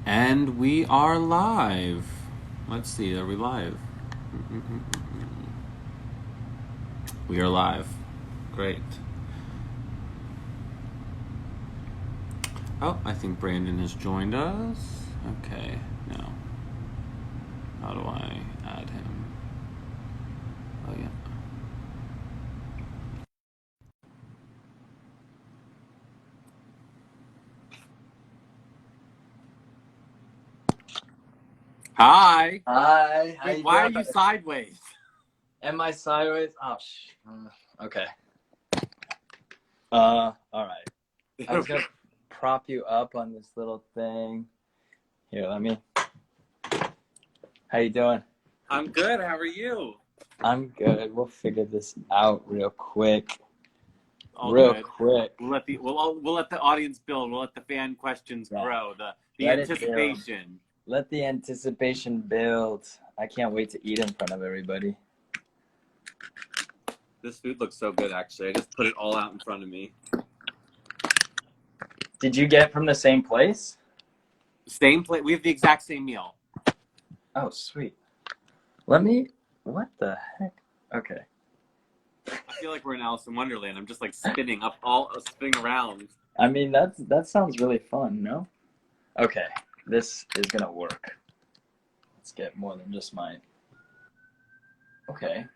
And we are live. Let's see, are we live? We are live. Great. Oh, I think Brandon has joined us. Okay, now. How do I add him? Oh, yeah. Hi! Hi, how Wait, you why doing? are you sideways? Am I sideways? Oh, okay. All right. I'm just gonna prop you up on this little thing. Here, let me. How you doing? I'm good. How are you? I'm good. We'll figure this out real quick. All Real good. quick. We'll let the audience build. We'll let the fan questions Yeah. grow. The Let it build. anticipation. Let the anticipation build. I can't wait to eat in front of everybody. This food looks so good. Actually, I just put it all out in front of me. Did you get from the same place? Same plate. We have the exact same meal. Oh, sweet. Let me. What the heck? Okay. I feel like we're in Alice in Wonderland. I'm just like spinning around. I mean, that sounds really fun, no? Okay, this is gonna work. Let's get more than just mine. Okay.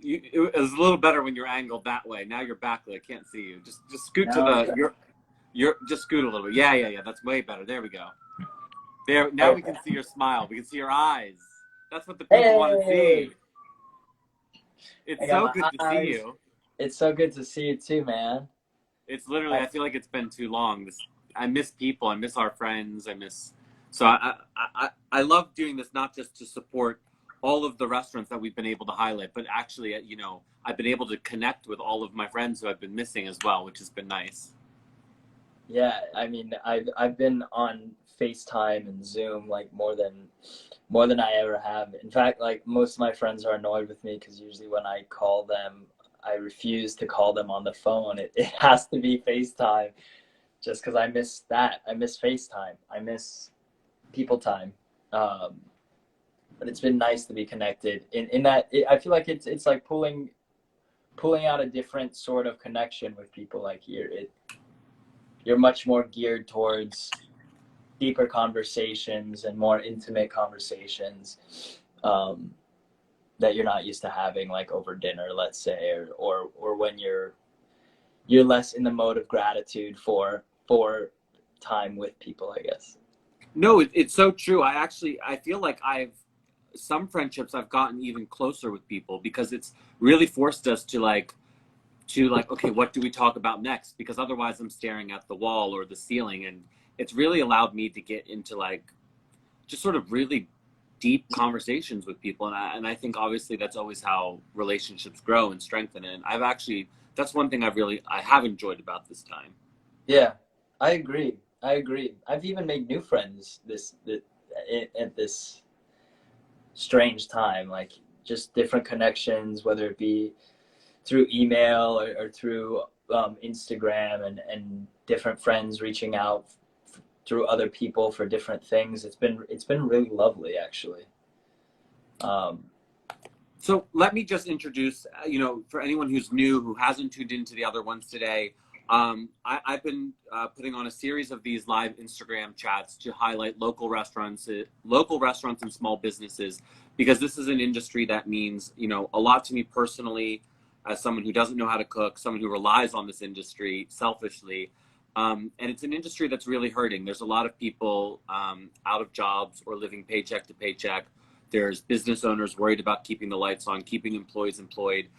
It was a little better when you're angled that way. Now you're backlit. I can't see you. Just scoot to Now I'm the good. you're just scoot a little bit. Yeah. That's way better. There we go. There. Now we Okay. can see your smile. We can see your eyes. That's what the people want to Hey, see. I It's got so my good to see eyes. you. It's so good to see you too, man. It's literally. I, I feel like it's been too long. I miss people. I miss our friends. I miss. So I love doing this not just to support all of the restaurants that we've been able to highlight, but actually, I've been able to connect with all of my friends who I've been missing as well, which has been nice. yeah, I mean, I've been on FaceTime and Zoom like more than I ever have. In fact, like most of my friends are annoyed with me because usually when I call them, I refuse to call them on the phone. It has to be FaceTime just because I miss that. I miss FaceTime. I miss people time. Um, but it's been nice to be connected in that I feel like it's like pulling out a different sort of connection with people. Like you're much more geared towards deeper conversations and more intimate conversations that you're not used to having like over dinner, let's say, or when you're less in the mode of gratitude for time with people, I guess. No, it's so true. I feel like some friendships I've gotten even closer with people because it's really forced us to okay, what do we talk about next? Because otherwise I'm staring at the wall or the ceiling, and it's really allowed me to get into like just sort of really deep conversations with people, and I think obviously that's always how relationships grow and strengthen. And that's one thing I have enjoyed about this time. Yeah, I agree. I agree. I've even made new friends at this strange time, like just different connections, whether it be through email or through Instagram and different friends reaching out through other people for different things. It's been really lovely, actually. Um, So let me just introduce, for anyone who's new, who hasn't tuned into the other ones today, I've been putting on a series of these live Instagram chats to highlight local restaurants and small businesses, because this is an industry that means, a lot to me personally, as someone who doesn't know how to cook, someone who relies on this industry selfishly. And it's an industry that's really hurting. There's a lot of people out of jobs or living paycheck to paycheck. There's business owners worried about keeping the lights on, keeping employees employed.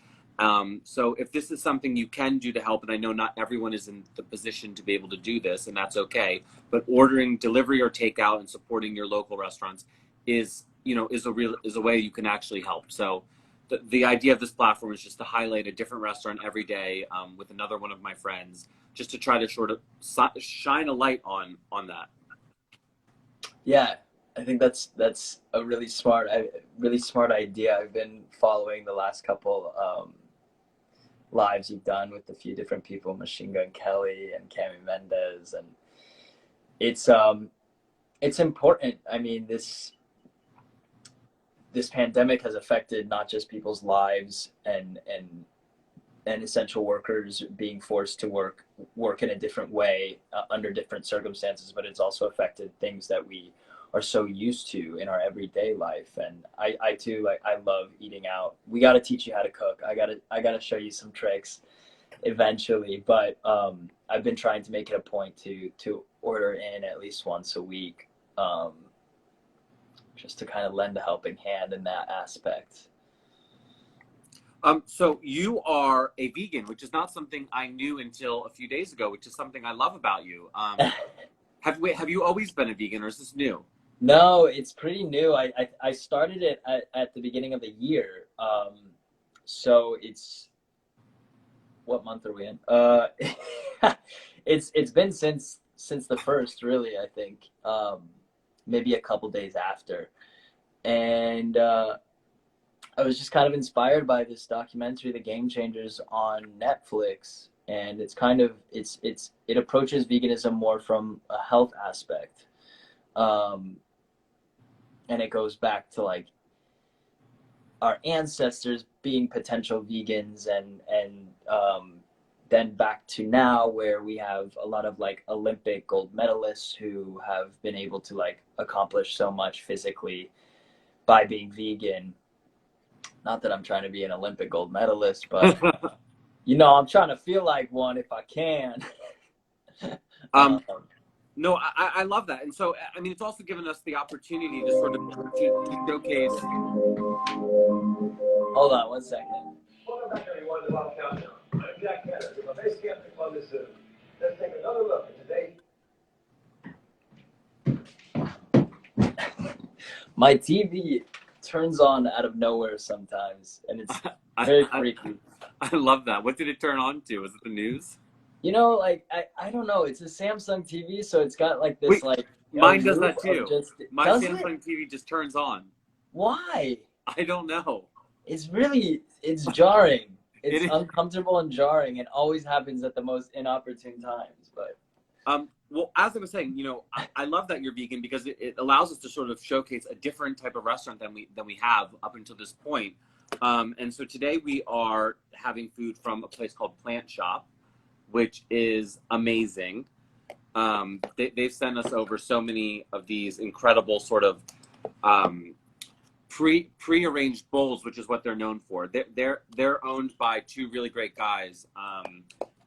So if this is something you can do to help, and I know not everyone is in the position to be able to do this, and that's okay, but ordering delivery or takeout and supporting your local restaurants is a way you can actually help. So the idea of this platform is just to highlight a different restaurant every day with another one of my friends, just to try to sort of shine a light on that. yeah, I think that's a really smart idea. I've been following the last couple lives you've done with a few different people, Machine Gun Kelly and Cami Mendez, and it's important. I mean, this pandemic has affected not just people's lives and essential workers being forced to work in a different way under different circumstances, but it's also affected things that we are so used to in our everyday life. And I too, like, I love eating out. We got to teach you how to cook. I gotta show you some tricks eventually, but I've been trying to make it a point to order in at least once a week, just to kind of lend a helping hand in that aspect. So you are a vegan, which is not something I knew until a few days ago, which is something I love about you. Have you always been a vegan, or is this new? No, it's pretty new. I started it at the beginning of the year. So it's, what month are we in? It's been since the first, really, I think. Maybe a couple days after. And I was just kind of inspired by this documentary, The Game Changers, on Netflix. And it's kind of, it approaches veganism more from a health aspect. And it goes back to like our ancestors being potential vegans, and then back to now, where we have a lot of like Olympic gold medalists who have been able to like accomplish so much physically by being vegan. Not that I'm trying to be an Olympic gold medalist, but I'm trying to feel like one if I can. No, I love that. And so, I mean, it's also given us the opportunity to sort of to showcase. Hold on one second. Let's take another look at today. My TV turns on out of nowhere sometimes, and it's very freaky. I love that. What did it turn on to? Was it the news? Like, I don't know. It's a Samsung TV, so it's got like this. Wait, like mine does that too. My Samsung TV just turns on. Why? I don't know. It's jarring. It's uncomfortable and jarring. It always happens at the most inopportune times. But well, as I was saying, I love that you're vegan, because it allows us to sort of showcase a different type of restaurant than we have up until this point. And so today we are having food from a place called Plant Shop, which is amazing. They've sent us over so many of these incredible sort of pre-arranged bowls, which is what they're known for. They're owned by two really great guys,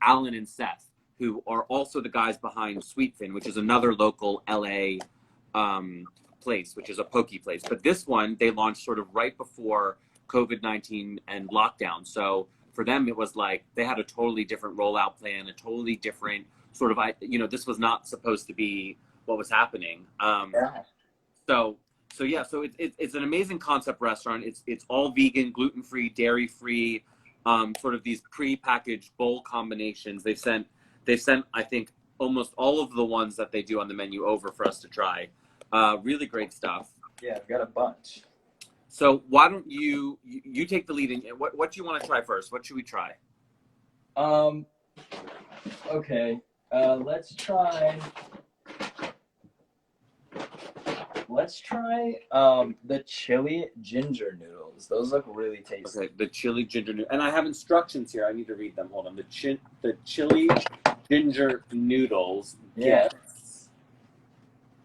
Alan and Seth, who are also the guys behind Sweetfin, which is another local LA place, which is a poke place. But this one they launched sort of right before COVID-19 and lockdown. So for them, it was like they had a totally different rollout plan, a totally different sort of, this was not supposed to be what was happening. So it's an amazing concept restaurant. It's all vegan, gluten-free, dairy-free, sort of these pre-packaged bowl combinations. They've sent, I think, almost all of the ones that they do on the menu over for us to try. Really great stuff. Yeah, I've got a bunch. So why don't you take the lead? In what do you want to try first? What should we try? Okay. Let's try the chili ginger noodles. Those look really tasty. Okay, the chili ginger noodles. And I have instructions here. I need to read them. Hold on. The chili ginger noodles. Yeah.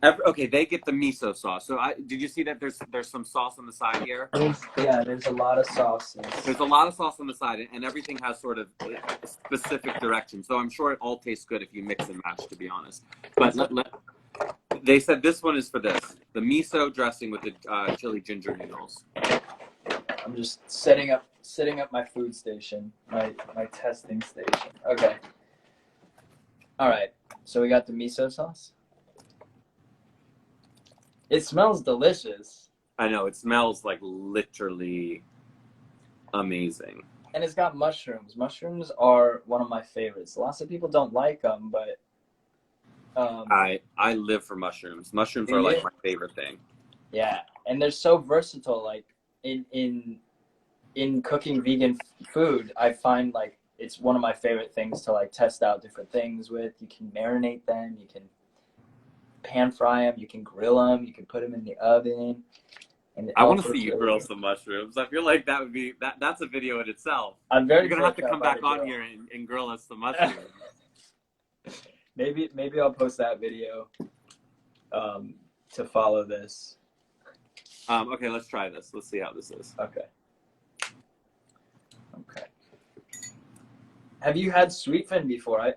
Okay, they get the miso sauce. So did you see that there's some sauce on the side here? Yeah, there's a lot of sauces. There's a lot of sauce on the side, and everything has sort of a specific direction. So I'm sure it all tastes good if you mix and match, to be honest. But they said this one is for this, the miso dressing with the chili ginger noodles. I'm just setting up my food station, my testing station. Okay. All right. So we got the miso sauce. It smells delicious. I know, it smells like literally amazing. And it's got mushrooms. Mushrooms are one of my favorites. Lots of people don't like them, but I live for mushrooms. Mushrooms are like my favorite thing. Yeah, and they're so versatile. Like in cooking vegan food, I find like it's one of my favorite things to like test out different things with. You can marinate them. You can pan fry them. You can grill them. You can put them in the oven. And I all want to see sorts you of- grill some mushrooms. I feel like that would be that's a video in itself. I'm very. You're gonna have to burnt come out by back the on grill. here and grill us some mushrooms. Maybe I'll post that video to follow this. Okay, let's try this. Let's see how this is. Okay. Have you had sweetfin before?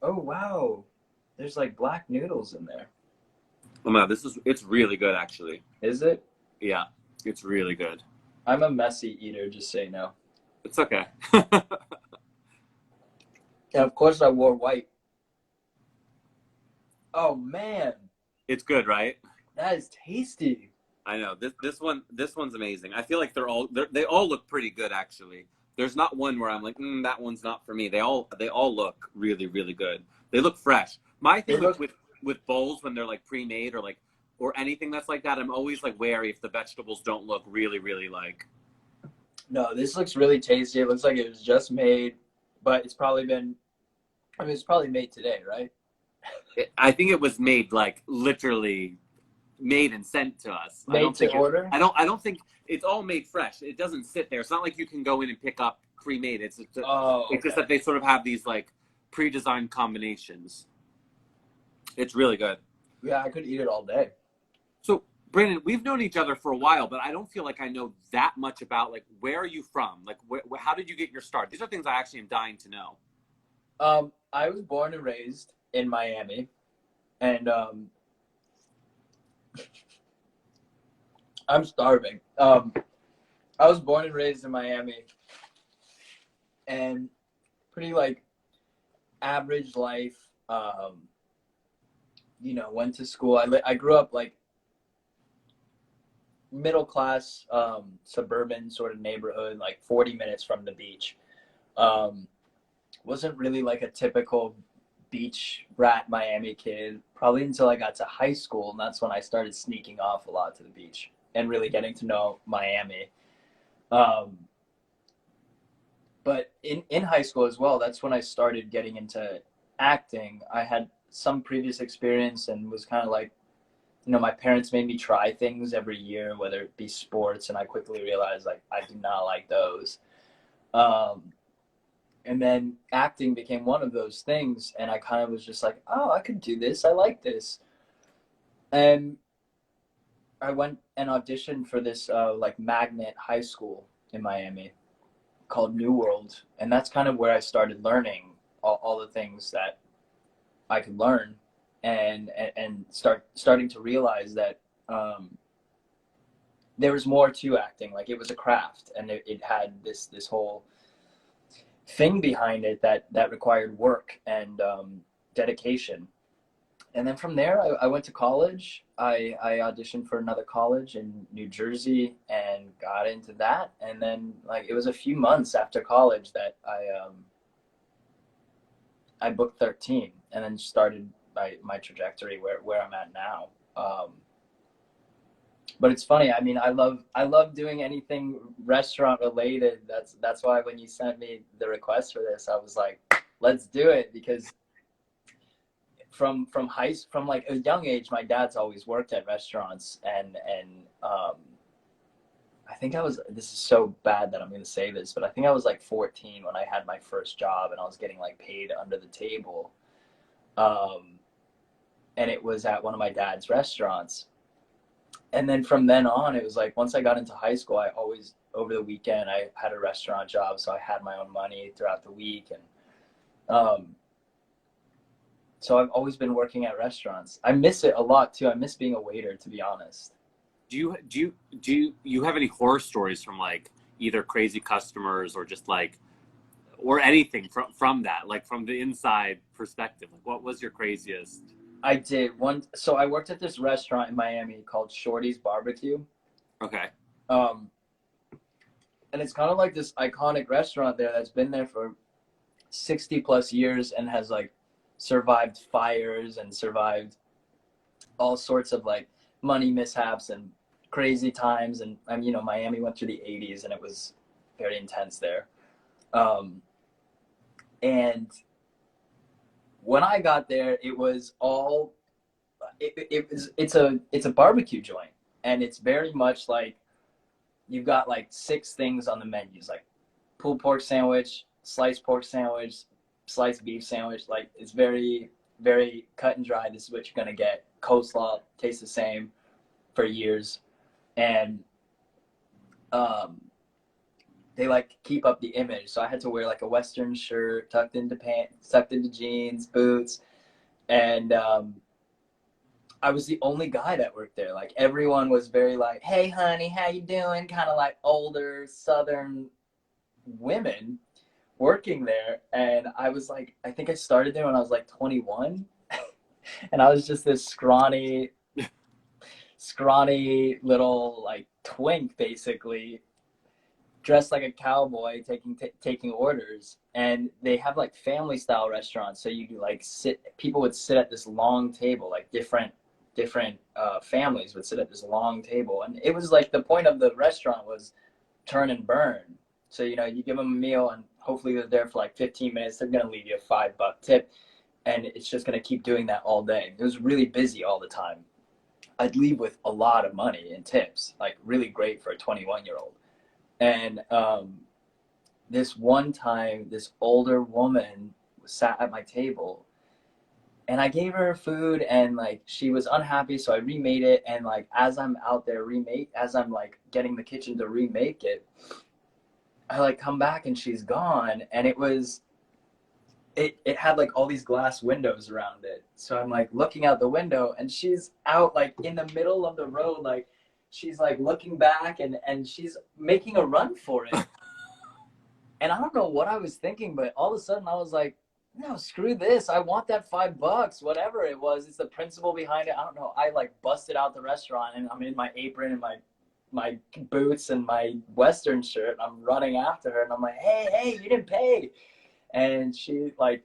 Oh wow, there's like black noodles in there. Oh man, it's really good actually. Is it? Yeah, it's really good. I'm a messy eater, just say no. It's okay. And of course I wore white. Oh man, It's good, right? that is tasty. I know this one's amazing. I feel like they all look pretty good actually. There's not one where I'm like, that one's not for me. They all look really really good. They look fresh. My thing with bowls when they're like pre-made or anything that's like that, I'm always like wary if the vegetables don't look really really like. No, this looks really tasty. It looks like it was just made, but it's probably made today, right? I think it was made like literally made and sent to us. Made to order? I don't think it's all made fresh. It doesn't sit there. It's not like you can go in and pick up pre-made. It's just that they sort of have these like pre-designed combinations. It's really good. Yeah, I could eat it all day. So, Brandon, we've known each other for a while, but I don't feel like I know that much about like where are you from? Like how did you get your start? These are things I actually am dying to know. I was born and raised in Miami, and I'm starving. I was born and raised in Miami, and pretty like average life. Went to school. I grew up like middle class, suburban sort of neighborhood, like 40 minutes from the beach. Wasn't really like a typical beach rat Miami kid, probably until I got to high school, and that's when I started sneaking off a lot to the beach and really getting to know Miami. But in high school as well, that's when I started getting into acting. I had some previous experience and was kind of like, my parents made me try things every year, whether it be sports, and I quickly realized like I do not like those. And then acting became one of those things, and I kind of was just like, oh, I could do this. I like this. And I went and auditioned for this like magnet high school in Miami called New World, and that's kind of where I started learning all the things that I could learn, and starting to realize that there was more to acting. Like it was a craft, and it had this whole thing behind it that required work and dedication. And then from there, I went to college. I auditioned for another college in New Jersey and got into that. And then like it was a few months after college that I booked 13 and then started my trajectory where I'm at now. But it's funny. I mean, I love doing anything restaurant related. That's why when you sent me the request for this, I was like, let's do it, because from like a young age, my dad's always worked at restaurants, and I think this is so bad that I'm going to say this, but I think I was like 14 when I had my first job, and I was getting like paid under the table. And it was at one of my dad's restaurants. And then from then on, it was like once I got into high school, I always, over the weekend, I had a restaurant job, so I had my own money throughout the week. And so I've always been working at restaurants. I miss it a lot too. I miss being a waiter, to be honest. Do you have any horror stories from like either crazy customers or just like, or anything from that, like from the inside perspective? Like what was your craziest? I did one. So I worked at this restaurant in Miami called Shorty's Barbecue. Okay. And it's kind of like this iconic restaurant there that's been there for 60 plus years and has like survived fires and survived all sorts of like money mishaps and crazy times. And Miami went through the 80s and it was very intense there. And when I got there, it was all, it's a barbecue joint, and it's very much like you've got like 6 things on the menus, like pulled pork sandwich, sliced pork sandwich, sliced beef sandwich. Like it's very, very cut and dry. This is what you're gonna get. Coleslaw tastes the same for years, and they like keep up the image. So I had to wear like a Western shirt, tucked into pants, tucked into jeans, boots, and I was the only guy that worked there. Like everyone was very like, "Hey, honey, how you doing?" Kind of like older Southern women working there. And I was like, I think I started there when I was like 21, and I was just this scrawny little like twink, basically dressed like a cowboy, taking orders. And they have like family style restaurants, so you do like people would sit at this long table, like different families would sit at this long table, and it was like the point of the restaurant was turn and burn. So you give them a meal, and hopefully they're there for like 15 minutes. They're gonna leave you a $5 tip, and it's just gonna keep doing that all day. It was really busy all the time. I'd leave with a lot of money in tips, like really great for a 21-year-old. And this one time, this older woman sat at my table, and I gave her food, and like she was unhappy, so I remade it. And like as I'm out there as I'm like getting the kitchen to remake it, I like come back and she's gone. And it had like all these glass windows around it. So I'm like looking out the window, and she's out like in the middle of the road, like she's like looking back, and she's making a run for it. And I don't know what I was thinking, but all of a sudden I was like, no, screw this. I want that $5, whatever it was. It's the principle behind it. I don't know. I like busted out the restaurant, and I'm in my apron and my boots and my Western shirt. I'm running after her, and I'm like, hey, you didn't pay. And she like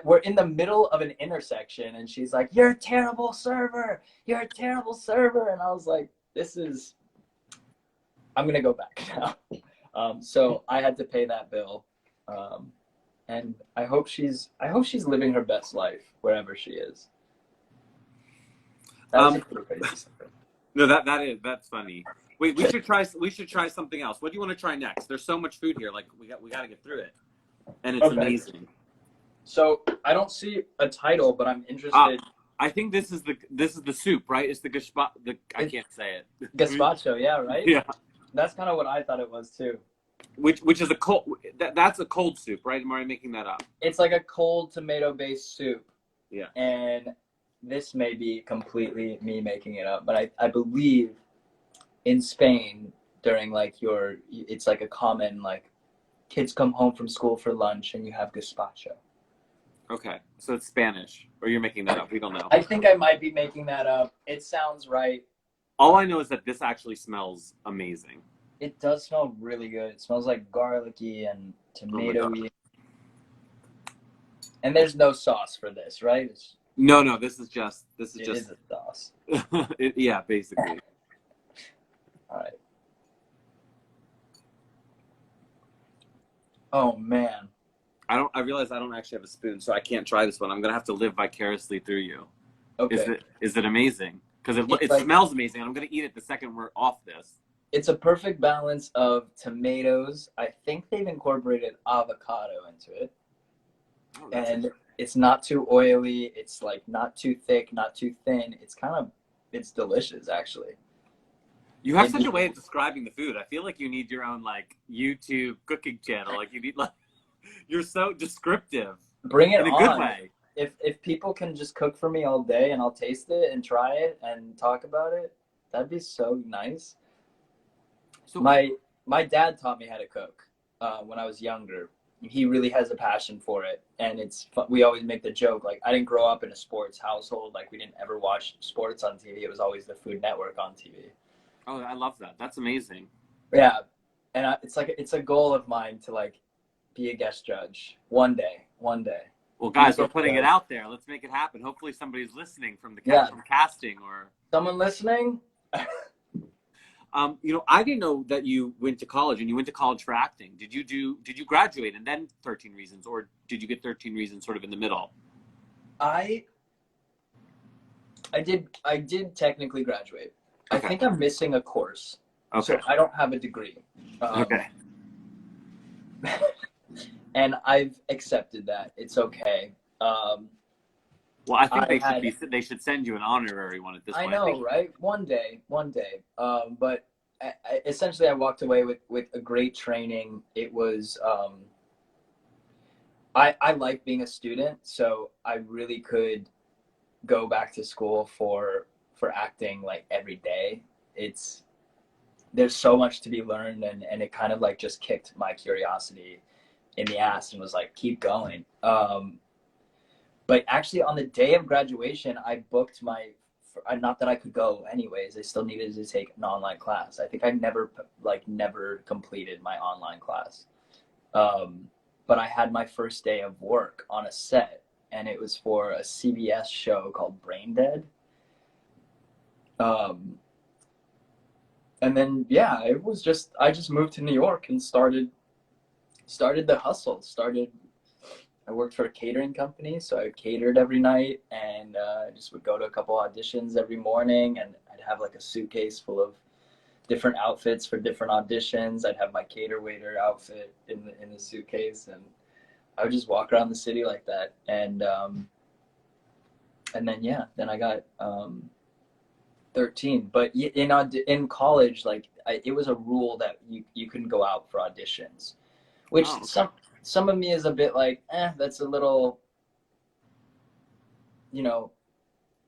we're in the middle of an intersection, and she's like, you're a terrible server. You're a terrible server. And I was like, I'm going to go back now. So I had to pay that bill. And I hope she's living her best life wherever she is. That's crazy. No, that's funny. Wait, we should try something else. What do you want to try next? There's so much food here. Like we got to get through it, and it's amazing. So I don't see a title, but I'm interested. I think this is the soup, right? It's the I can't say it. Gazpacho, yeah, right? Yeah. That's kind of what I thought it was too. Which is a cold. That's a cold soup, right? Am I making that up? It's like a cold tomato-based soup. Yeah. And this may be completely me making it up, but I believe in Spain during like it's like a common, like kids come home from school for lunch and you have gazpacho. Okay, so it's Spanish, or you're making that up. We don't know. I think I might be making that up. It sounds right. All I know is that this actually smells amazing. It does smell really good. It smells like garlicky and tomatoey. And there's no sauce for this, right? No, this is just a sauce. Yeah, basically. All right. Oh man. I realize I don't actually have a spoon, so I can't try this one. I'm gonna have to live vicariously through you. Okay. Is it amazing? Because it like, smells amazing. I'm gonna eat it the second we're off this. It's a perfect balance of tomatoes. I think they've incorporated avocado into it. Oh, and it's not too oily. It's like not too thick, not too thin. It's delicious, actually. You have such a way of describing the food. I feel like you need your own like YouTube cooking channel. Like you need you're so descriptive. Bring it in a on. good way. If people can just cook for me all day and I'll taste it and try it and talk about it, that'd be so nice. So my dad taught me how to cook when I was younger. He really has a passion for it, and we always make the joke, like, I didn't grow up in a sports household. Like, we didn't ever watch sports on TV. It was always the Food Network on TV. Oh, I love that. That's amazing. Yeah, and it's a goal of mine to like be a guest judge one day. Well, guys, we're putting it out there. Let's make it happen. Hopefully, somebody's listening from from casting or someone listening. I didn't know that you went to college, and you went to college for acting. Did you graduate and then 13 Reasons, or did you get 13 Reasons sort of in the middle? I I did technically graduate. I Okay. think I'm missing a course. Okay. So I don't have a degree. Okay. And I've accepted that. It's okay. Well, I think I they should send you an honorary one at this I point. know, right? One day. But essentially, I walked away with a great training. It was, I like being a student, so I really could go back to school for acting like every day. There's so much to be learned, and it kind of like just kicked my curiosity in the ass and was like, keep going. But actually, on the day of graduation, I booked not that I could go anyways. I still needed to take an online class. I think I never completed my online class. But I had my first day of work on a set, and it was for a CBS show called Brain Dead. And then yeah, I just moved to New York and started the hustle. I worked for a catering company, so I catered every night, and just would go to a couple auditions every morning, and I'd have like a suitcase full of different outfits for different auditions. I'd have my cater waiter outfit in the suitcase, and I would just walk around the city like that. And then yeah, then I got 13. But in college, like it was a rule that you couldn't go out for auditions, which some of me is a bit like, that's a little,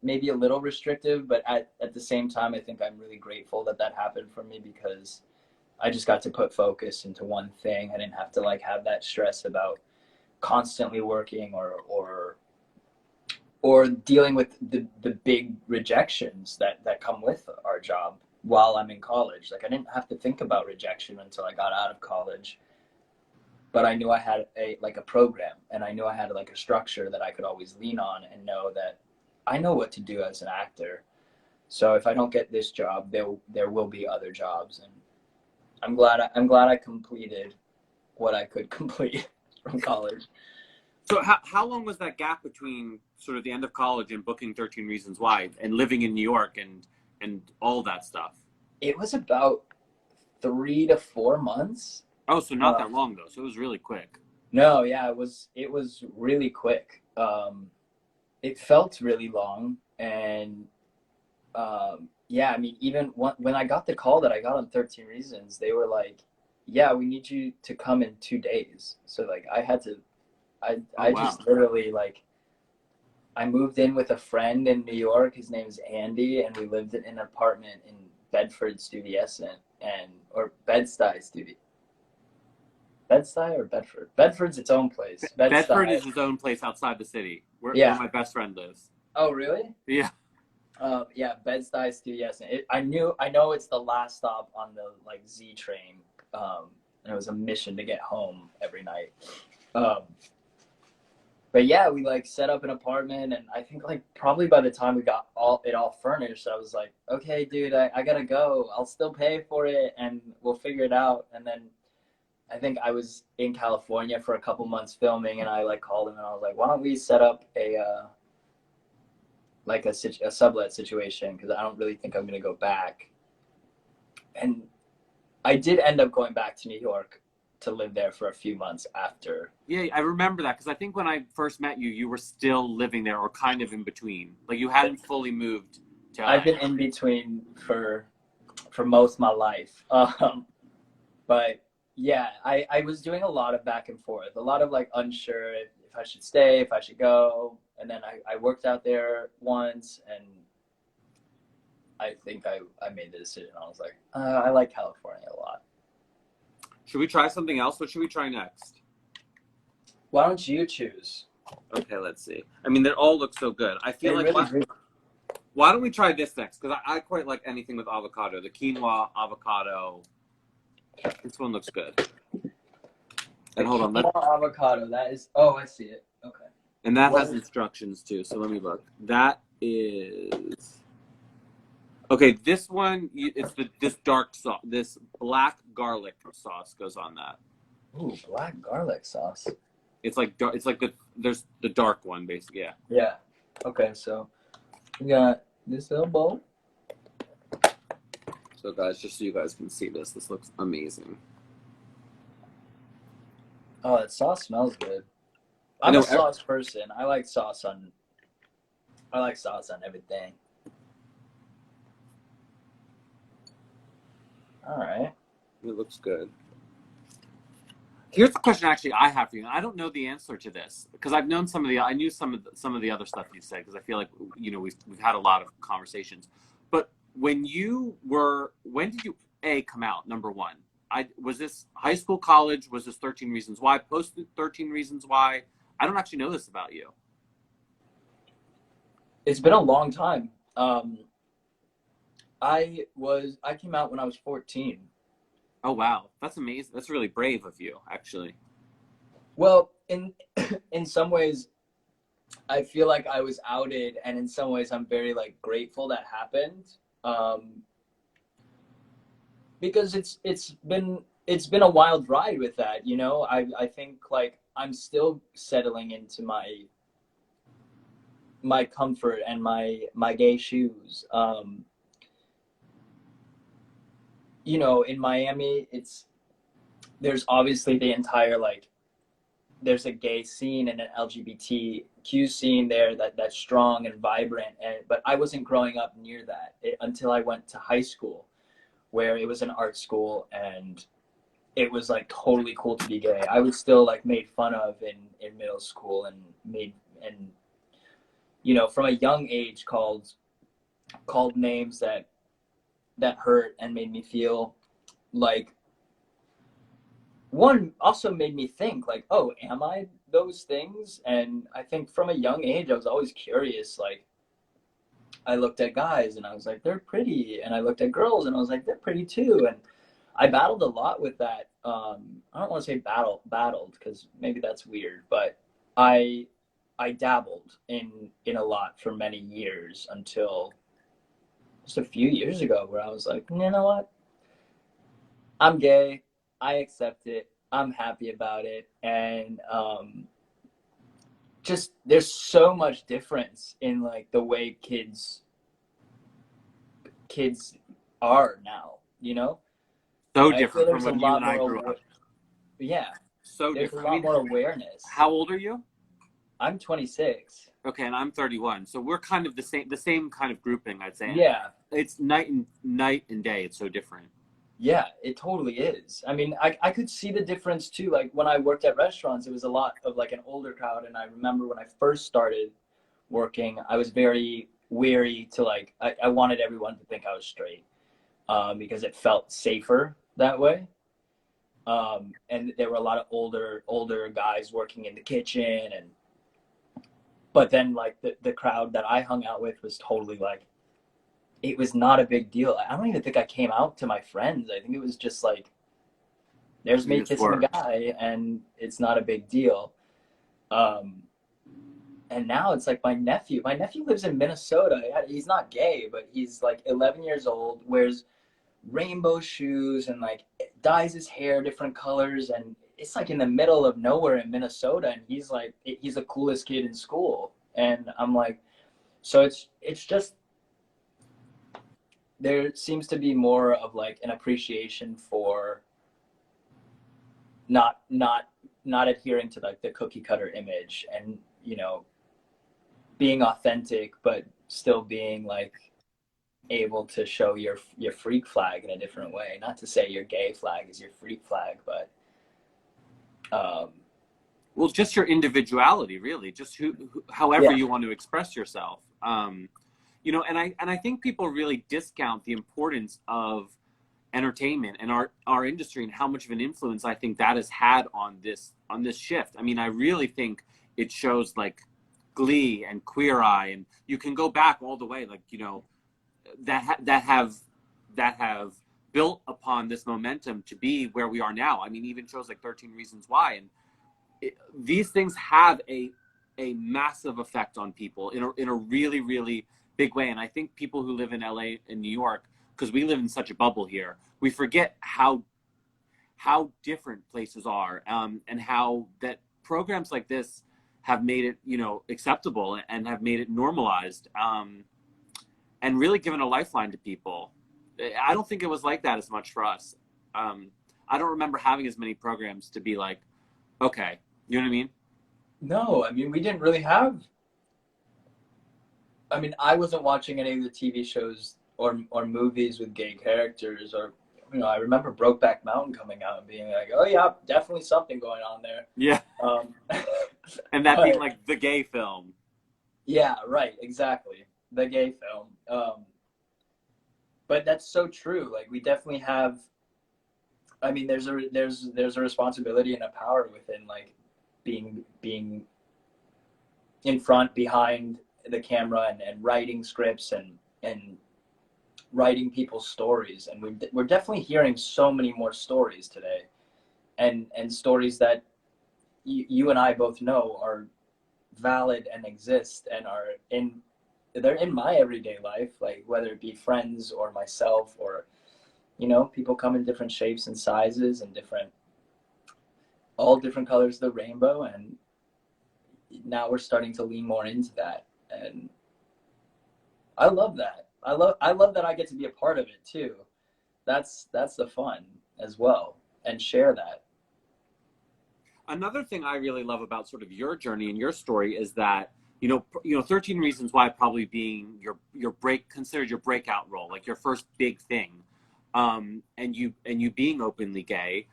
maybe a little restrictive, but at the same time, I think I'm really grateful that happened for me, because I just got to put focus into one thing. I didn't have to like have that stress about constantly working or dealing with the big rejections that come with our job while I'm in college. Like I didn't have to think about rejection until I got out of college. But I knew I had a program, and I knew I had like a structure that I could always lean on and know that I know what to do as an actor. So if I don't get this job, there will be other jobs, and I'm glad I completed what I could complete from college. So how long was that gap between sort of the end of college and booking 13 Reasons Why and living in New York and all that stuff? It was about 3 to 4 months. Oh, so not that long though. So it was really quick. No, yeah, it was really quick. It felt really long, and yeah, I mean, even when I got the call that I got on 13 Reasons, they were like, "Yeah, we need you to come in 2 days." So like, I just literally like, I moved in with a friend in New York. His name's Andy, and we lived in an apartment in Bedford-Stuyvesant or Bed-Stuy Studio. Bed-Stuy or Bedford? Bedford's its own place. Bedford is its own place outside the city, where my best friend lives. Oh, really? Yeah. Yeah, Bed-Stuy Stuyvesant. I know it's the last stop on the like Z train. And it was a mission to get home every night. But yeah, we like set up an apartment, and I think like probably by the time we got it all furnished, I was like, okay, dude, I gotta go. I'll still pay for it, and we'll figure it out. And then I think I was in California for a couple months filming, and I like called him and I was like, why don't we set up a sublet situation, because I don't really think I'm going to go back. And I did end up going back to New York to live there for a few months after. Yeah, I remember that, because I think when I first met you, you were still living there or kind of in between. Like you hadn't fully moved to LA. I've been in between for most of my life. But yeah, I was doing a lot of back and forth, a lot of like unsure if I should stay, if I should go. And then I worked out there once, and I think I made the decision. I was like, I like California a lot. Should we try something else? What should we try next? Why don't you choose? Okay, let's see. I mean, they all look so good. I feel why don't we try this next? Because I quite like anything with avocado. The quinoa avocado. This one looks good. And hold on. Avocado. That is. Oh, I see it. Okay. And that has instructions too. So let me look. That is. Okay, this one, it's this dark sauce, this black garlic sauce goes on that. Ooh, black garlic sauce. It's like there's the dark one basically. Yeah. Yeah. Okay, so we got This elbow. So guys, just so you guys can see this looks amazing. Oh, that sauce smells good. I I'm know a sauce person. I like sauce on everything. All right. It looks good. Here's the question actually I have for you. I don't know the answer to this because I knew some of the other stuff you said because I feel like we've had a lot of conversations. But when did you come out? Number one, was this high school, college? Was this 13 Reasons Why? Post 13 Reasons Why? I don't actually know this about you. It's been a long time. I came out when I was 14. Oh wow, that's amazing. That's really brave of you, actually. Well, in some ways, I feel like I was outed, and in some ways, I'm very like grateful that happened. Because it's been a wild ride with that, you know. I think like I'm still settling into my comfort and my gay shoes. You know, in Miami, there's obviously the entire like there's a gay scene and an LGBTQ scene there that's strong and vibrant, but I wasn't growing up near that until I went to high school, where it was an art school and it was like totally cool to be gay. I was still like made fun of in middle school and from a young age called names that hurt and made me feel like, one also made me think like, oh, am I those things? And I think from a young age I was always curious. Like I looked at guys and I was like, they're pretty, and I looked at girls and I was like, they're pretty too. And I battled a lot with that. I don't want to say battled because maybe that's weird, but I dabbled in a lot for many years until just a few years ago where I was like, you know what? I'm gay. I accept it. I'm happy about it. And just there's so much difference in like the way kids are now, you know? So I different feel from there's when a you lot and I more grew up. Yeah. So There's different. a lot more awareness. How old are you? I'm 26. Okay, and I'm 31. So we're kind of the same kind of grouping, I'd say. Yeah. It's night and day. It's so different. Yeah, it totally is. I mean, I could see the difference too. Like when I worked at restaurants, it was a lot of like an older crowd. And I remember when I first started working, I was very weary to like, I wanted everyone to think I was straight because it felt safer that way. And there were a lot of older guys working in the kitchen. But then like the crowd that I hung out with was totally like, it was not a big deal. I don't even think I came out to my friends. I think it was just like, there's me kissing a guy and it's not a big deal. And now it's like my nephew lives in Minnesota. He's not gay, but he's like 11 years old, wears rainbow shoes and like dyes his hair different colors. And it's like in the middle of nowhere in Minnesota. And he's the coolest kid in school. And I'm like, so it's just, there seems to be more of like an appreciation for not adhering to like the cookie cutter image and, you know, being authentic, but still being like able to show your freak flag in a different way. Not to say your gay flag is your freak flag, but well, just your individuality, really, just however you want to express yourself. You know, and I think people really discount the importance of entertainment and our industry and how much of an influence I think that has had on this shift. I mean, I really think it shows like Glee and Queer Eye, and you can go back all the way, like, you know, that have built upon this momentum to be where we are now. I mean, even shows like 13 Reasons Why, and these things have a massive effect on people in a really, really big way. And I think people who live in LA and New York, because we live in such a bubble here, we forget how different places are, and how that programs like this have made it, you know, acceptable and have made it normalized. and really given a lifeline to people. I don't think it was like that as much for us. I don't remember having as many programs to be like, okay, you know what I mean? No, I mean, we didn't really have. I mean, I wasn't watching any of the TV shows or movies with gay characters, or I remember Brokeback Mountain coming out and being like, oh yeah, definitely something going on there. Yeah. Um, And that but, being like the gay film. yeah, right, exactly, the gay film. But that's so true. Like, we definitely have. I mean, there's a responsibility and a power within like being in front, behind the camera, and writing scripts and writing people's stories. And we're definitely hearing so many more stories today, and stories that you and I both know are valid and exist and they're in my everyday life, like whether it be friends or myself, or people come in different shapes and sizes and all different colors of the rainbow. And now we're starting to lean more into that, and I love that. I love that I get to be a part of it too. That's the fun as well, and share that. Another thing I really love about sort of your journey and your story is that 13 Reasons Why probably being considered your breakout role, like your first big thing, and you being openly gay,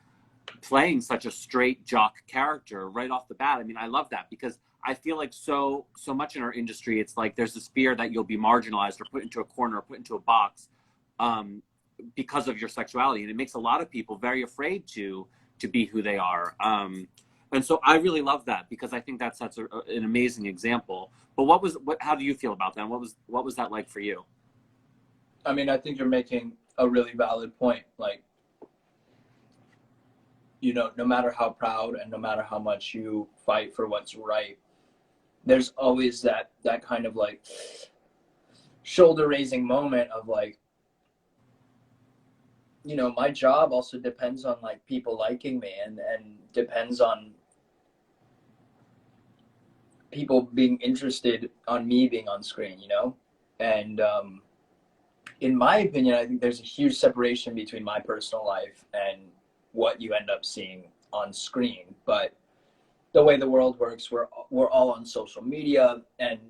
playing such a straight jock character right off the bat. I mean, I love that, because I feel like so much in our industry, it's like there's this fear that you'll be marginalized or put into a corner or put into a box because of your sexuality, and it makes a lot of people very afraid to be who they are. And so I really love that, because I think that's an amazing example. But how do you feel about that? What was that like for you? I mean, I think you're making a really valid point. Like, no matter how proud and no matter how much you fight for what's right, there's always that kind of like shoulder raising moment of like, my job also depends on like people liking me, and depends on people being interested on me being on screen, and in my opinion, I think there's a huge separation between my personal life and what you end up seeing on screen. But the way the world works, we're all on social media, and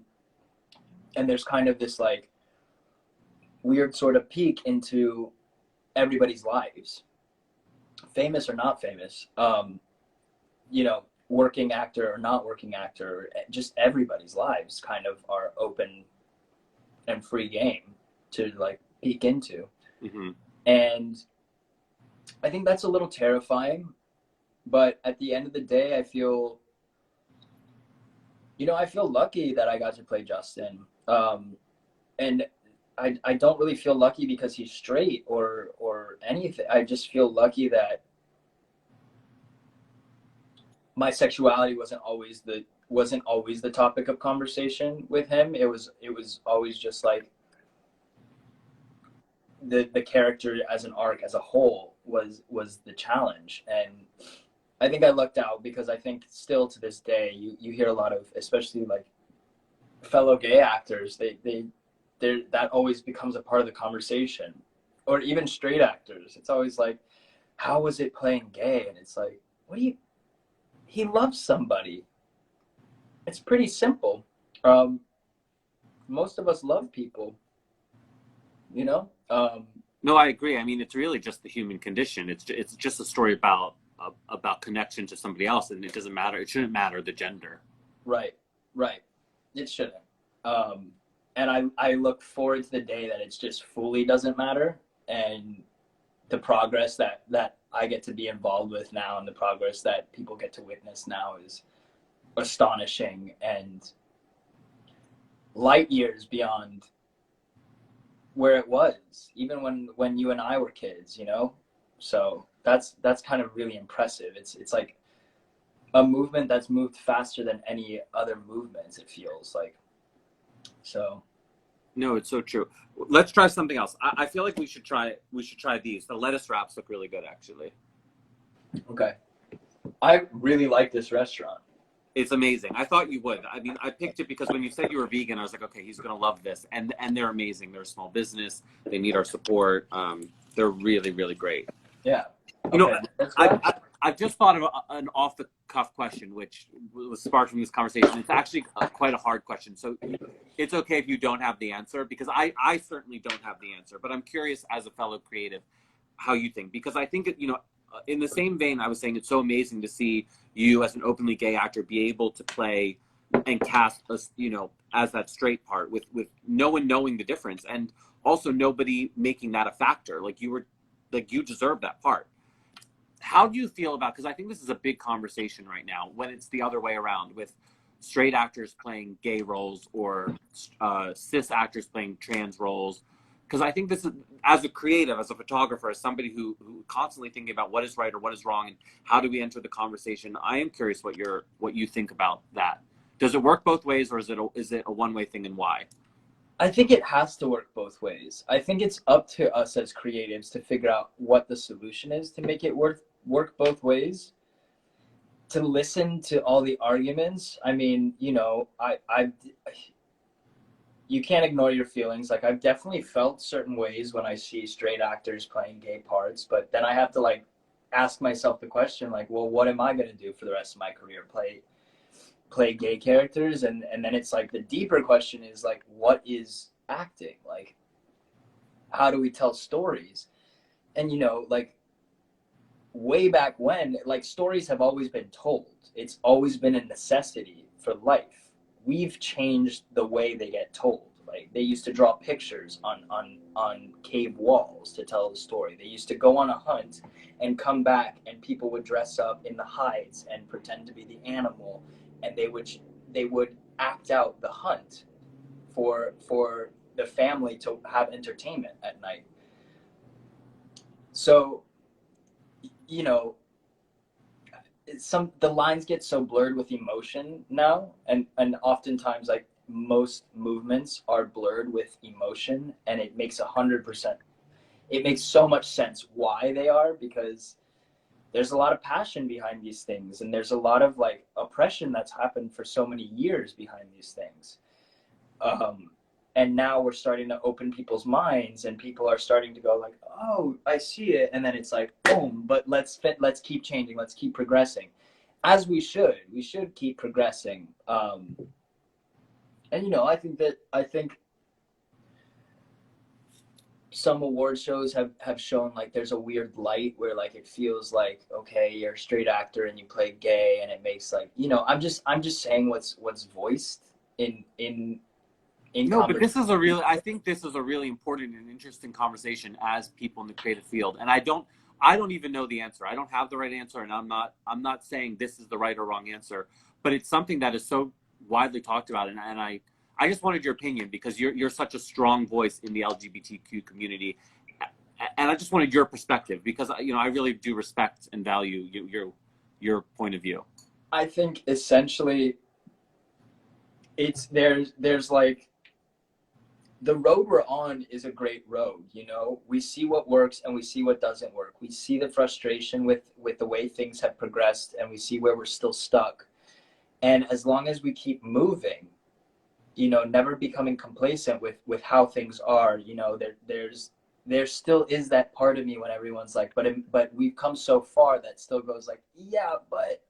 there's kind of this like weird sort of peek into everybody's lives, famous or not famous, working actor or not working actor, just everybody's lives kind of are open and free game to like peek into. Mm-hmm. And I think that's a little terrifying, but at the end of the day, I feel lucky that I got to play Justin. And I don't really feel lucky because he's straight or anything. I just feel lucky that my sexuality wasn't always the topic of conversation with him. It was always just like the character as an arc as a whole was the challenge. And I think I lucked out, because I think still to this day you hear a lot of, especially like fellow gay actors, that always becomes a part of the conversation. Or even straight actors, it's always like, how was it playing gay? And it's like, he loves somebody. It's pretty simple. Most of us love people, No, I agree. I mean, it's really just the human condition. It's just a story about connection to somebody else, and it doesn't matter. It shouldn't matter the gender. Right. It shouldn't. And I look forward to the day that it's just fully doesn't matter, and the progress that I get to be involved with now, and the progress that people get to witness now is astonishing and light years beyond where it was, even when you and I were kids, So that's kind of really impressive. It's like a movement that's moved faster than any other movements, it feels like. So. No, it's so true. Let's try something else. I feel like we should try these. The lettuce wraps look really good, actually. Okay. I really like this restaurant. It's amazing. I thought you would. I mean, I picked it because when you said you were vegan, I was like, okay, he's gonna love this. And they're amazing. They're a small business. They need our support. They're really, really great. Yeah. You know, Okay, let's go. I've just thought of an off the cuff question, which was sparked from this conversation. It's actually quite a hard question, so it's okay if you don't have the answer, because I certainly don't have the answer. But I'm curious, as a fellow creative, how you think, because I think, you know, in the same vein, I was saying it's so amazing to see you as an openly gay actor be able to play and cast us, you know, as that straight part with no one knowing the difference, and also nobody making that a factor. Like you deserve that part. How do you feel about, because I think this is a big conversation right now, when it's the other way around, with straight actors playing gay roles or cis actors playing trans roles? Because I think this is, as a creative, as a photographer, as somebody who constantly thinking about what is right or what is wrong and how do we enter the conversation, I am curious what you think about that. Does it work both ways, or is it a one-way thing, and why? I think it has to work both ways. I think it's up to us as creatives to figure out what the solution is to make it work both ways. To listen to all the arguments. I mean, you know, you can't ignore your feelings. Like, I've definitely felt certain ways when I see straight actors playing gay parts, but then I have to like ask myself the question, like, well, what am I going to do for the rest of my career? Play gay characters? And then it's like the deeper question is like, what is acting? Like, how do we tell stories? And, you know, like, way back when, like, stories have always been told. It's always been a necessity for life. We've changed the way they get told. Like, they used to draw pictures on cave walls to tell the story. They used to go on a hunt and come back, and people would dress up in the hides and pretend to be the animal, and they would act out the hunt for the family to have entertainment at night. So, you know, the lines get so blurred with emotion now, and oftentimes, like, most movements are blurred with emotion, and it makes 100%. It makes so much sense why they are, because there's a lot of passion behind these things, and there's a lot of like oppression that's happened for so many years behind these things. And now we're starting to open people's minds, and people are starting to go like, oh, I see it. And then it's like, boom, but let's keep changing. Let's keep progressing, as we should keep progressing. And, you know, I think some award shows have shown like there's a weird light where like it feels like, okay, you're a straight actor and you play gay, and it makes like, you know, I'm just saying what's voiced in No, but this is I think this is a really important and interesting conversation as people in the creative field. And I don't even know the answer. I don't have the right answer, and I'm not saying this is the right or wrong answer, but it's something that is so widely talked about. And I just wanted your opinion, because you're such a strong voice in the LGBTQ community. And I just wanted your perspective, because, you know, I really do respect and value your point of view. I think essentially there's like, the road we're on is a great road. You know, we see what works and we see what doesn't work. We see the frustration with the way things have progressed, and we see where we're still stuck. And as long as we keep moving, you know, never becoming complacent with how things are, you know, there still is that part of me when everyone's like, but we've come so far, that still goes like, yeah, but,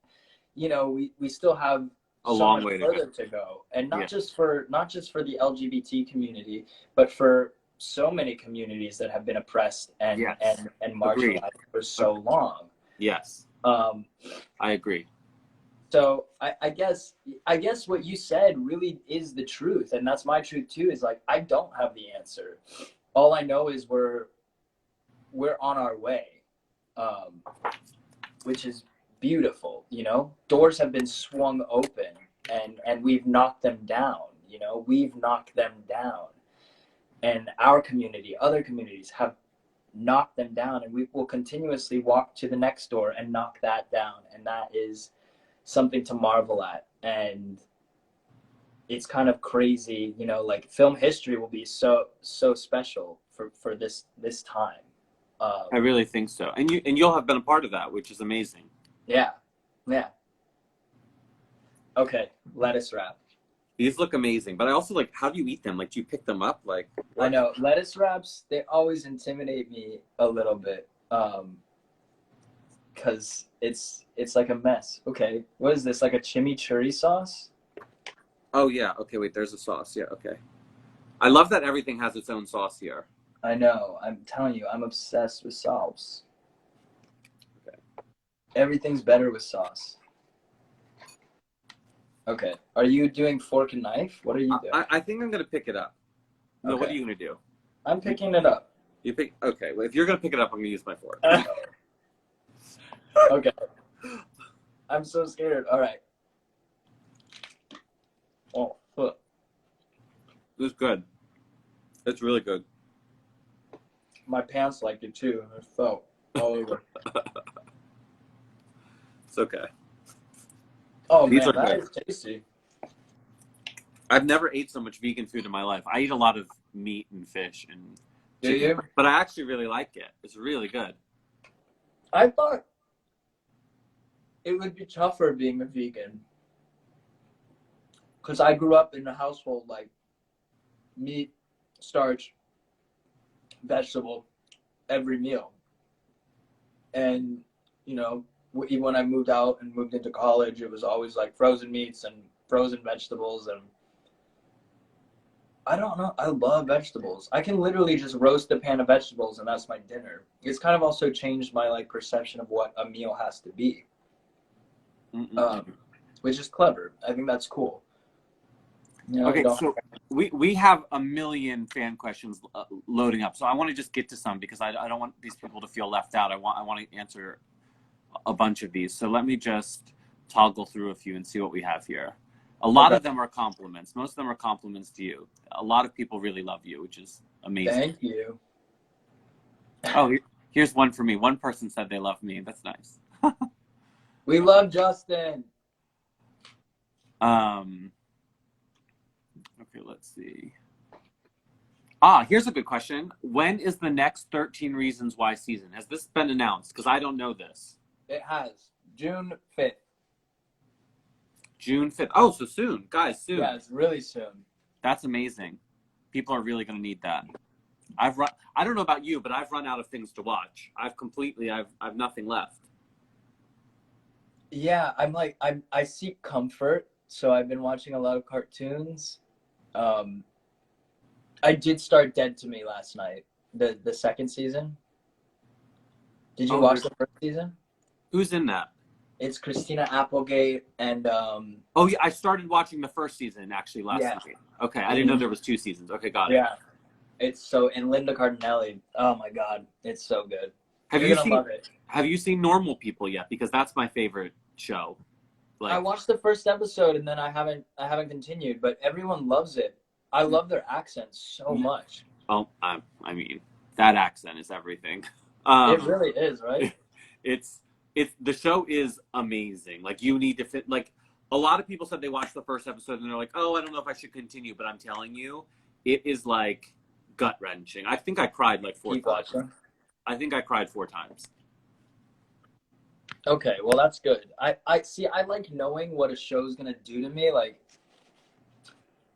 you know, we still have A long way to go. And not just for the LGBT community, but for so many communities that have been oppressed and marginalized for so long. Yes. I agree. So I guess what you said really is the truth, and that's my truth too. Is like, I don't have the answer. All I know is we're on our way, which is beautiful. You know, doors have been swung open, and we've knocked them down. You know, we've knocked them down, and our community, other communities have knocked them down, and we will continuously walk to the next door and knock that down, and that is something to marvel at. And it's kind of crazy, you know, like, film history will be so special for this time. I really think so. And you'll have been a part of that, which is amazing. Yeah. Okay, lettuce wrap. These look amazing, but I also like, how do you eat them? Like, do you pick them up? Like, I know lettuce wraps. They always intimidate me a little bit, because it's like a mess. Okay, what is this? Like a chimichurri sauce? Oh yeah, okay, wait, there's a sauce. Yeah, okay. I love that everything has its own sauce here. I know. I'm telling you, I'm obsessed with sauce. Okay. Everything's better with sauce. Okay. Are you doing fork and knife? What are you doing? I think I'm gonna pick it up. No, what Okay. are you gonna do? I'm picking it up. You pick. Okay, well, if you're gonna pick it up, I'm gonna use my fork. Okay. I'm so scared. All right. Oh, look. It's good. It's really good. My pants liked it too. It felt all over. It's okay. Oh These man, are that good. is tasty. I've never ate so much vegan food in my life. I eat a lot of meat and fish and Do chicken, you? but I actually really like it. It's really good. I thought it would be tougher being a vegan. Because I grew up in a household like meat, starch, vegetable, every meal. And, you know, even when I moved out and moved into college, it was always like frozen meats and frozen vegetables. And I don't know. I love vegetables. I can literally just roast a pan of vegetables and that's my dinner. It's kind of also changed my like perception of what a meal has to be, which is clever. I think that's cool. You know, Okay, so we have a million fan questions loading up. So I want to just get to some because I don't want these people to feel left out. I want to answer a bunch of these. So let me just toggle through a few and see what we have here. A lot of them are compliments. Most of them are compliments to you. A lot of people really love you, which is amazing. Thank you. Oh, here's one for me. One person said they love me. That's nice. We love Justin. Okay, let's see. Here's a good question. When is the next 13 Reasons Why season? Has this been announced? Because I don't know this. It has. June 5th. June 5th. Oh, so soon. Guys, soon. Yeah, it's really soon. That's amazing. People are really going to need that. I don't know about you, but I've run out of things to watch. I've nothing left. Yeah, I seek comfort, so I've been watching a lot of cartoons. I did start Dead to Me last night, the second season. Did you watch the first season? Who's in that? It's Christina Applegate and Oh yeah, I started watching the first season actually last night. Okay, I didn't know there was 2 seasons. Okay, got it. Yeah. And Linda Cardinelli. Oh my god, it's so good. You're You're gonna gonna love it. Have you seen Normal People yet? Because that's my favorite show. I watched the first episode and then I haven't continued, but everyone loves it. I love their accents so much. Oh, I mean, that accent is everything. It really is, right? It's the show is amazing. Like you need to fit. Like a lot of people said they watched the first episode and they're like, oh, I don't know if I should continue. But I'm telling you, it is like gut wrenching. I think I cried like 4 times. I think I cried 4 times. Okay, well that's good. I see. I like knowing what a show's gonna do to me. Like,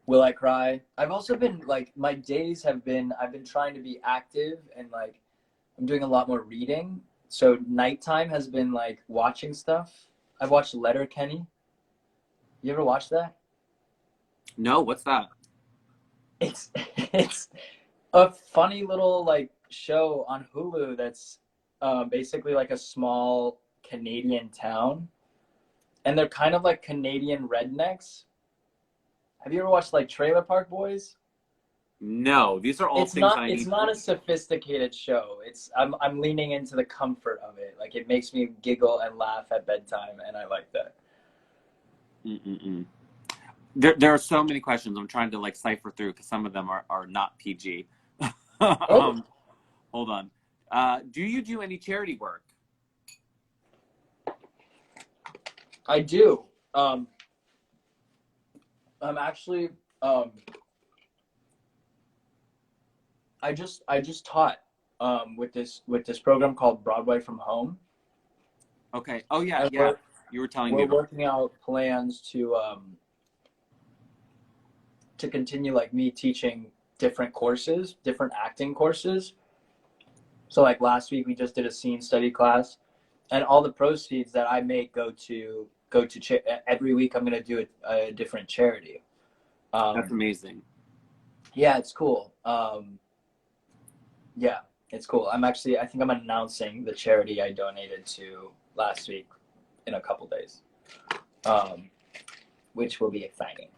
will I cry? I've also been like my days have been. I've been trying to be active and like I'm doing a lot more reading. So nighttime has been like watching stuff. I've watched Letterkenny. You ever watch that? No, what's that? It's a funny little like show on Hulu that's basically like a small Canadian town, and they're kind of like Canadian rednecks. Have you ever watched like Trailer Park Boys? No, these are all It's things not. I It's need. not a sophisticated show. I'm leaning into the comfort of it. Like it makes me giggle and laugh at bedtime, and I like that. There are so many questions. I'm trying to like cipher through because some of them are not PG. Oh. Hold on. Do you do any charity work? I do. I'm actually. I just taught with this program called Broadway from Home. Okay. Oh yeah, yeah. You were telling me we're about. working out plans to continue like me teaching different courses, different acting courses. So like last week we just did a scene study class, and all the proceeds that I make go to every week I'm gonna do a different charity. That's amazing. Yeah, it's cool. Yeah, it's cool. I think I'm announcing the charity I donated to last week in a couple days, which will be exciting.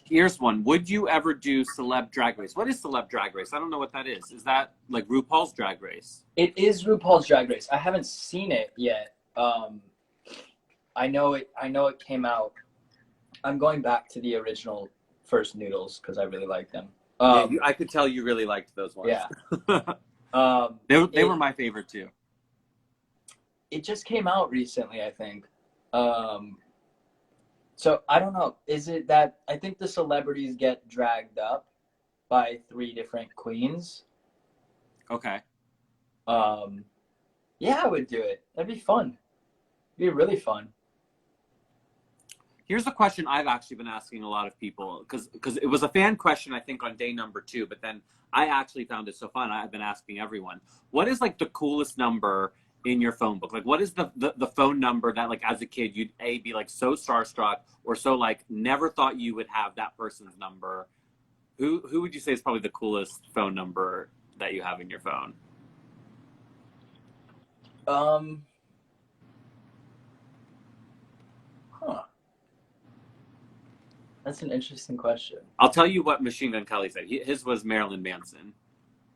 Here's one. Would you ever do Celeb Drag Race? What is Celeb Drag Race? I don't know what that is. Is that like RuPaul's Drag Race? It is RuPaul's Drag Race. I haven't seen it yet. I know it came out. I'm going back to the original first Noodles because I really like them. I could tell you really liked those ones. Yeah. They were my favorite too. It just came out recently, I think. So I don't know. Is it that I think the celebrities get dragged up by 3 different queens? Okay. Yeah, I would do it. That'd be fun. It'd be really fun. Here's a question I've actually been asking a lot of people because it was a fan question, I think, on day number 2, but then I actually found it so fun. I've been asking everyone, what is like the coolest number in your phone book? Like, what is the phone number that like as a kid you'd be like so starstruck or so like never thought you would have that person's number? Who would you say is probably the coolest phone number that you have in your phone? That's an interesting question. I'll tell you what Machine Gun Kelly said. His was Marilyn Manson.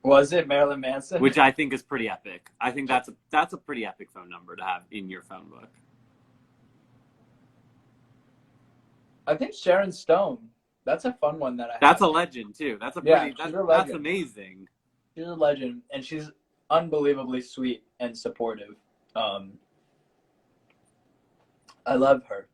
Was it Marilyn Manson? Which I think is pretty epic. I think that's a pretty epic phone number to have in your phone book. I think Sharon Stone. That's a fun one that I have. That's a legend too. That's that's amazing. She's a legend, and she's unbelievably sweet and supportive. I love her.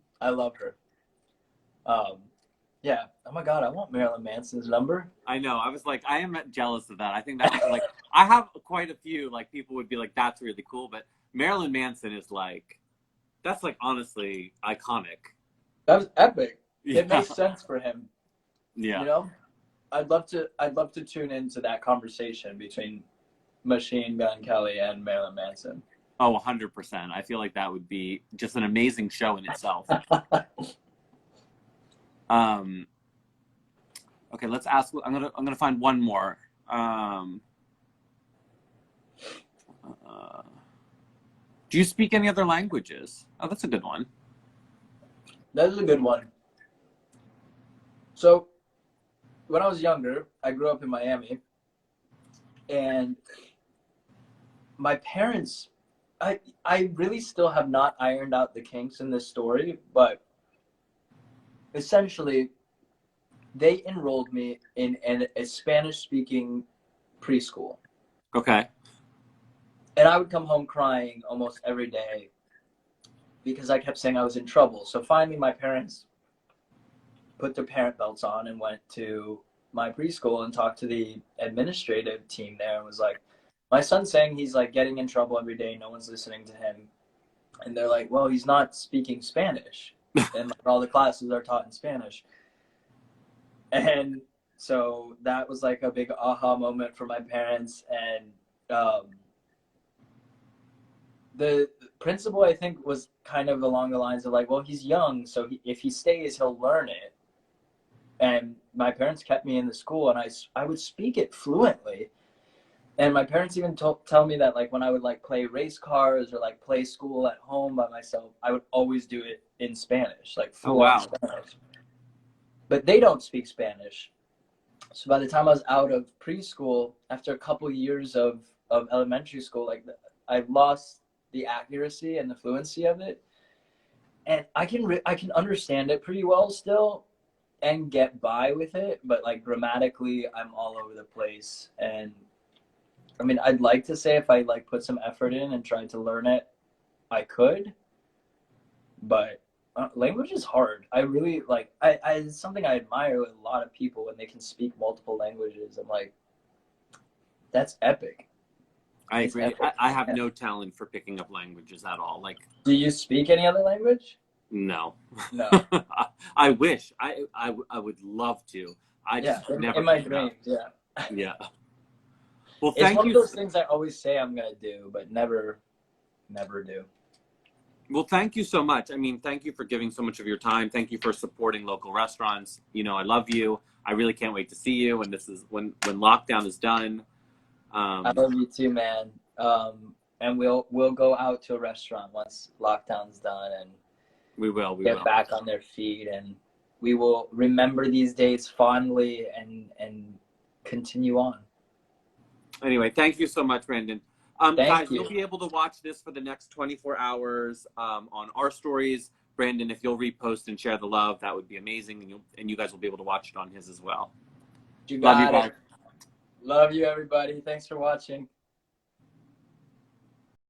Yeah. Oh my God, I want Marilyn Manson's number. I know. I was like, I am jealous of that. I think that's like, I have quite a few, like people would be like, that's really cool. But Marilyn Manson is like, that's like honestly iconic. That was epic. Yeah. It makes sense for him. Yeah. You know, I'd love to tune into that conversation between Machine Gun Kelly and Marilyn Manson. Oh, 100%. I feel like that would be just an amazing show in itself. Okay, let's ask. I'm gonna find one more. Do you speak any other languages? Oh, that's a good one. That is a good one. So, when I was younger, I grew up in Miami, and my parents, I really still have not ironed out the kinks in this story, but essentially, they enrolled me in a Spanish-speaking preschool. Okay. And I would come home crying almost every day because I kept saying I was in trouble. So finally, my parents put their parent belts on and went to my preschool and talked to the administrative team there and was like, my son's saying he's like getting in trouble every day. No one's listening to him. And they're like, well, he's not speaking Spanish. And like, all the classes are taught in Spanish. And so that was like a big aha moment for my parents. And the principal, I think, was kind of along the lines of like, well, he's young, so if he stays, he'll learn it. And my parents kept me in the school, and I would speak it fluently. And my parents even tell me that like when I would like play race cars or like play school at home by myself, I would always do it in Spanish, like full Spanish. But they don't speak Spanish. So by the time I was out of preschool, after a couple years of elementary school, like I lost the accuracy and the fluency of it. And I can understand it pretty well still and get by with it, but like grammatically, I'm all over the place. And I mean, I'd like to say if I like put some effort in and tried to learn it, I could, but language is hard. I really like, it's something I admire with a lot of people when they can speak multiple languages. I'm like, that's epic. I It's agree. epic. I have no talent for picking up languages at all. Like, Do you speak any other language? no. No. I wish. I would love to. I Yeah, just never in my pick it up. dreams. Yeah. Yeah. Well, It's thank one of you. those things I always say I'm gonna do, but never do. Well, thank you so much. I mean, thank you for giving so much of your time. Thank you for supporting local restaurants. You know, I love you. I really can't wait to see you. And this is when lockdown is done. I love you too, man. And we'll go out to a restaurant once lockdown's done and We will. get back on their feet, and we will remember these days fondly and continue on. Anyway, thank you so much, Brandon. Thank Guys, you. you'll be able to watch this for the next 24 hours on our stories. Brandon, if you'll repost and share the love, that would be amazing. And you guys will be able to watch it on his as well. You Love you, got Bob. it. Love you, everybody. Thanks for watching.